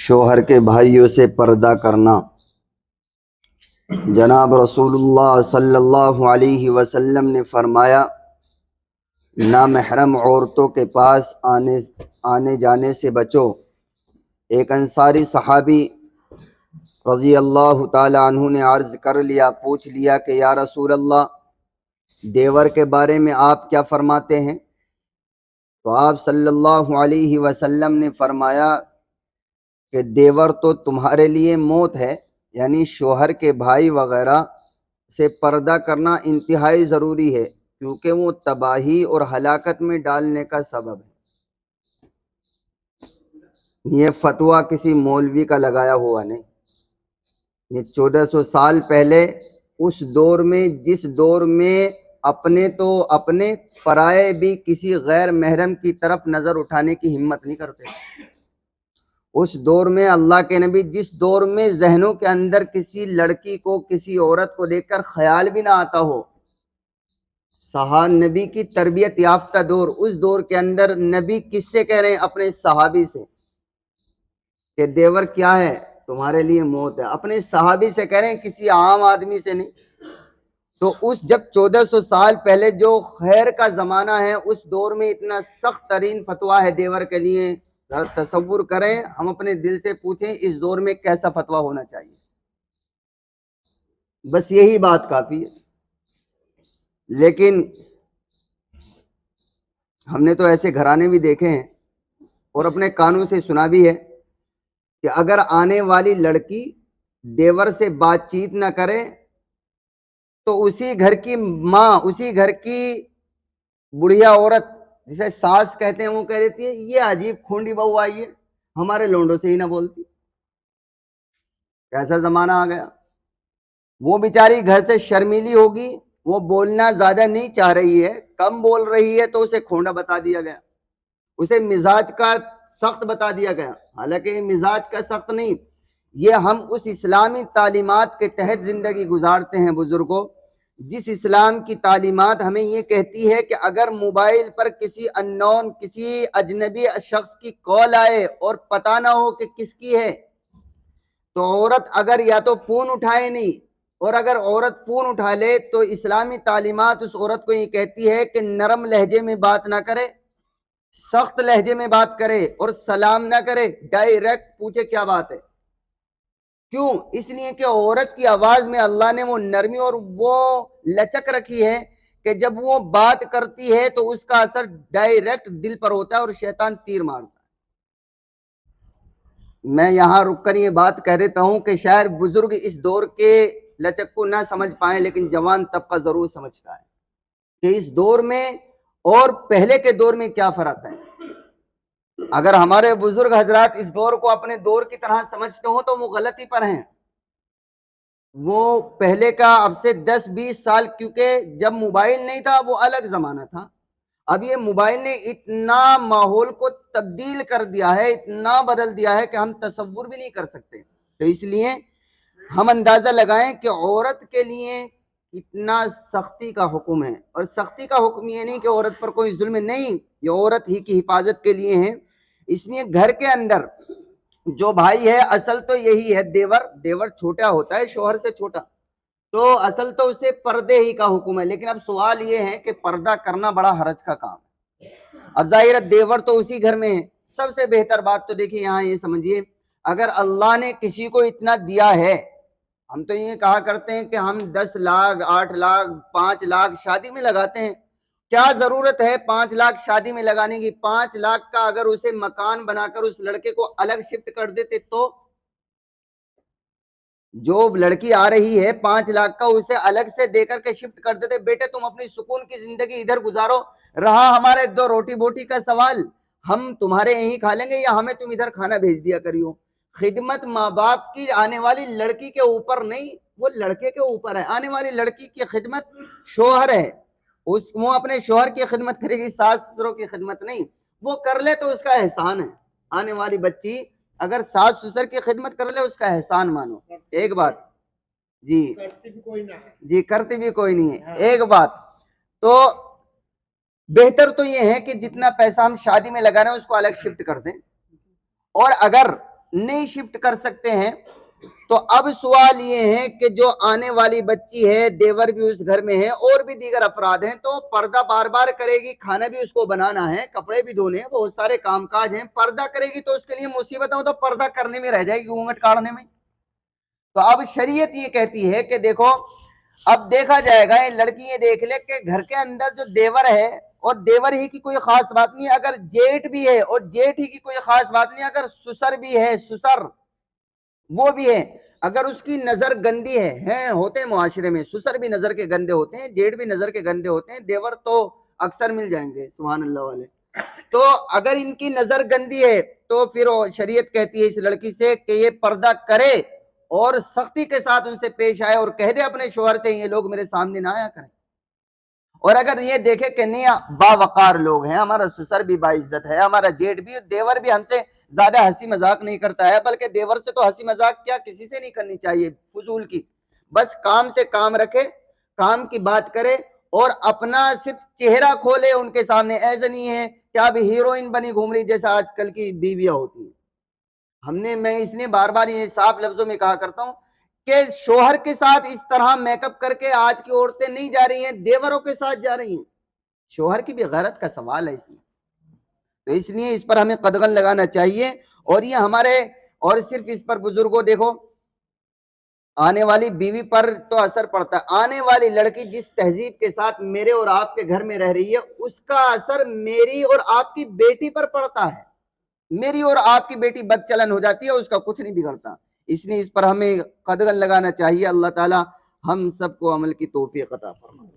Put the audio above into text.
شوہر کے بھائیوں سے پردہ کرنا۔ جناب رسول اللہ صلی اللہ علیہ وسلم نے فرمایا، نامحرم عورتوں کے پاس آنے جانے سے بچو۔ ایک انصاری صحابی رضی اللہ تعالی عنہ نے عرض کر لیا، پوچھ لیا کہ یا رسول اللہ، دیور کے بارے میں آپ کیا فرماتے ہیں؟ تو آپ صلی اللہ علیہ وسلم نے فرمایا کہ دیور تو تمہارے لیے موت ہے، یعنی شوہر کے بھائی وغیرہ سے پردہ کرنا انتہائی ضروری ہے، کیونکہ وہ تباہی اور ہلاکت میں ڈالنے کا سبب ہے۔ یہ فتویٰ کسی مولوی کا لگایا ہوا نہیں، یہ 1400 سال پہلے اس دور میں، جس دور میں اپنے تو اپنے پرائے بھی کسی غیر محرم کی طرف نظر اٹھانے کی ہمت نہیں کرتے۔ اس دور میں اللہ کے نبی، جس دور میں ذہنوں کے اندر کسی لڑکی کو، کسی عورت کو دیکھ کر خیال بھی نہ آتا ہو، نبی کی تربیت یافتہ دور، اس دور کے اندر نبی کس سے کہہ رہے ہیں؟ اپنے صحابی سے کہ دیور کیا ہے؟ تمہارے لیے موت ہے۔ اپنے صحابی سے کہہ رہے ہیں، کسی عام آدمی سے نہیں۔ تو اس جب 1400 سال پہلے جو خیر کا زمانہ ہے، اس دور میں اتنا سخت ترین فتویٰ ہے دیور کے لیے۔ ذرا تصور کریں، ہم اپنے دل سے پوچھیں اس دور میں کیسا فتویٰ ہونا چاہیے؟ بس یہی بات کافی ہے۔ لیکن ہم نے تو ایسے گھرانے بھی دیکھے ہیں اور اپنے کانوں سے سنا بھی ہے کہ اگر آنے والی لڑکی دیور سے بات چیت نہ کرے تو اسی گھر کی ماں، اسی گھر کی بڑھیا عورت جسے ساس کہتے ہیں، وہ کہہ دیتی ہے یہ عجیب کھونڈی بہو آئی ہے، ہمارے لونڈوں سے ہی نہ بولتی۔ کیسا زمانہ آ گیا! وہ بیچاری گھر سے شرمیلی ہوگی، وہ بولنا زیادہ نہیں چاہ رہی ہے، کم بول رہی ہے، تو اسے کھونڈا بتا دیا گیا، اسے مزاج کا سخت بتا دیا گیا۔ حالانکہ یہ مزاج کا سخت نہیں، یہ ہم اس اسلامی تعلیمات کے تحت زندگی گزارتے ہیں بزرگوں، جس اسلام کی تعلیمات ہمیں یہ کہتی ہے کہ اگر موبائل پر کسی اننون، کسی اجنبی شخص کی کال آئے اور پتہ نہ ہو کہ کس کی ہے، تو عورت اگر یا تو فون اٹھائے نہیں، اور اگر عورت فون اٹھا لے تو اسلامی تعلیمات اس عورت کو یہ کہتی ہے کہ نرم لہجے میں بات نہ کرے، سخت لہجے میں بات کرے اور سلام نہ کرے، ڈائریکٹ پوچھے کیا بات ہے۔ کیوں؟ اس لیے کہ عورت کی آواز میں اللہ نے وہ نرمی اور وہ لچک رکھی ہے کہ جب وہ بات کرتی ہے تو اس کا اثر ڈائریکٹ دل پر ہوتا ہے اور شیطان تیر مارتا ہے۔ میں یہاں رک کر یہ بات کہہ دیتا ہوں کہ شاید بزرگ اس دور کے لچک کو نہ سمجھ پائیں، لیکن جوان طبقہ ضرور سمجھتا ہے کہ اس دور میں اور پہلے کے دور میں کیا فرق ہے۔ اگر ہمارے بزرگ حضرات اس دور کو اپنے دور کی طرح سمجھتے ہو تو وہ غلطی پر ہیں۔ وہ پہلے کا اب سے 10-20 سال، کیونکہ جب موبائل نہیں تھا وہ الگ زمانہ تھا، اب یہ موبائل نے اتنا ماحول کو تبدیل کر دیا ہے، اتنا بدل دیا ہے کہ ہم تصور بھی نہیں کر سکتے۔ تو اس لیے ہم اندازہ لگائیں کہ عورت کے لیے اتنا سختی کا حکم ہے، اور سختی کا حکم یہ نہیں کہ عورت پر کوئی ظلم نہیں، یہ عورت ہی کی حفاظت کے لیے ہے۔ اس لیے گھر کے اندر جو بھائی ہے، اصل تو یہی ہے، دیور چھوٹا ہوتا ہے شوہر سے چھوٹا، تو اصل تو اسے پردے ہی کا حکم ہے۔ لیکن اب سوال یہ ہے کہ پردہ کرنا بڑا حرج کا کام ہے۔ اب ظاہر ہے دیور تو اسی گھر میں ہے۔ سب سے بہتر بات تو دیکھیں یہاں یہ سمجھیے، اگر اللہ نے کسی کو اتنا دیا ہے، ہم تو یہ کہا کرتے ہیں کہ ہم 10 لاکھ 8 لاکھ 5 لاکھ شادی میں لگاتے ہیں، کیا ضرورت ہے 5 لاکھ شادی میں لگانے کی؟ 5 لاکھ کا اگر اسے مکان بنا کر اس لڑکے کو الگ شفٹ کر دیتے تو؟ جو لڑکی آ رہی ہے 5 لاکھ کا، اسے الگ سے دے کر کے شفٹ کر دیتے، بیٹے تم اپنی سکون کی زندگی ادھر گزارو، رہا ہمارے 2 روٹی بوٹی کا سوال، ہم تمہارے یہیں کھا لیں گے یا ہمیں تم ادھر کھانا بھیج دیا کریو۔ خدمت ماں باپ کی آنے والی لڑکی کے اوپر نہیں، وہ لڑکے کے اوپر ہے۔ آنے والی لڑکی کی خدمت شوہر ہے، وہ اپنے شوہر کی خدمت کرے گی، ساس سسروں کی خدمت نہیں۔ وہ کر لے تو اس کا احسان ہے۔ آنے والی بچی اگر ساس سسر کی خدمت کر لے اس کا احسان مانو۔ ایک بات جی کرتی بھی کوئی نہیں ہے۔ ایک بات تو بہتر تو یہ ہے کہ جتنا پیسہ ہم شادی میں لگا رہے ہیں اس کو الگ شفٹ کر دیں، اور اگر نہیں شفٹ کر سکتے ہیں، تو اب سوال یہ ہے کہ جو آنے والی بچی ہے، دیور بھی اس گھر میں ہے اور بھی دیگر افراد ہیں، تو پردہ بار بار کرے گی، کھانا بھی اس کو بنانا ہے، کپڑے بھی دھونے ہیں، بہت سارے کام کاج ہیں، پردہ کرے گی تو اس کے لیے مصیبت ہو تو پردہ کرنے میں رہ جائے گی، گھونگھٹ کاڑنے میں۔ تو اب شریعت یہ کہتی ہے کہ دیکھو اب دیکھا جائے گا، یہ لڑکی یہ دیکھ لے کہ گھر کے اندر جو دیور ہے، اور دیور ہی کی کوئی خاص بات نہیں، اگر جیٹ بھی ہے اور جیٹ ہی کی کوئی خاص بات نہیں، اگر سسر بھی ہے، سسر وہ بھی ہے، اگر اس کی نظر گندی ہے، ہوتے ہیں معاشرے میں سسر بھی نظر کے گندے ہوتے ہیں، جیٹ بھی نظر کے گندے ہوتے ہیں، دیور تو اکثر مل جائیں گے سبحان اللہ والے، تو اگر ان کی نظر گندی ہے تو پھر شریعت کہتی ہے اس لڑکی سے کہ یہ پردہ کرے اور سختی کے ساتھ ان سے پیش آئے اور کہہ دے اپنے شوہر سے یہ لوگ میرے سامنے نہ آیا کریں، اور اگر یہ دیکھے کہ نہیں باوقار لوگ ہیں، ہمارا سسر بھی باعزت ہے، ہمارا جیٹ بھی، دیور بھی ہم سے زیادہ ہنسی مذاق نہیں کرتا ہے، بلکہ دیور سے تو ہنسی مذاق کیا کسی سے نہیں کرنی چاہیے فضول کی، بس کام سے کام رکھے، کام کی بات کرے اور اپنا صرف چہرہ کھولے ان کے سامنے، ایسا نہیں ہے کہ اب ہیروئن بنی گھوم رہی جیسا آج کل کی بیویاں ہوتی ہیں۔ میں اس لیے بار بار یہ صاف لفظوں میں کہا کرتا ہوں کہ شوہر کے ساتھ اس طرح میک اپ کر کے آج کی عورتیں نہیں جا رہی ہیں، دیوروں کے ساتھ جا رہی ہیں، شوہر کی بھی غیرت کا سوال ہے اس میں، تو اس لیے اس پر ہمیں قدغن لگانا چاہیے، اور یہ ہمارے اور صرف اس پر بزرگوں دیکھو آنے والی بیوی پر تو اثر پڑتا ہے، آنے والی لڑکی جس تہذیب کے ساتھ میرے اور آپ کے گھر میں رہ رہی ہے اس کا اثر میری اور آپ کی بیٹی پر پڑتا ہے، میری اور آپ کی بیٹی بد چلن ہو جاتی ہے، اس کا کچھ نہیں بگڑتا، اس لیے اس پر ہمیں قدغن لگانا چاہیے۔ اللہ تعالی ہم سب کو عمل کی توفیق عطا فرمائے۔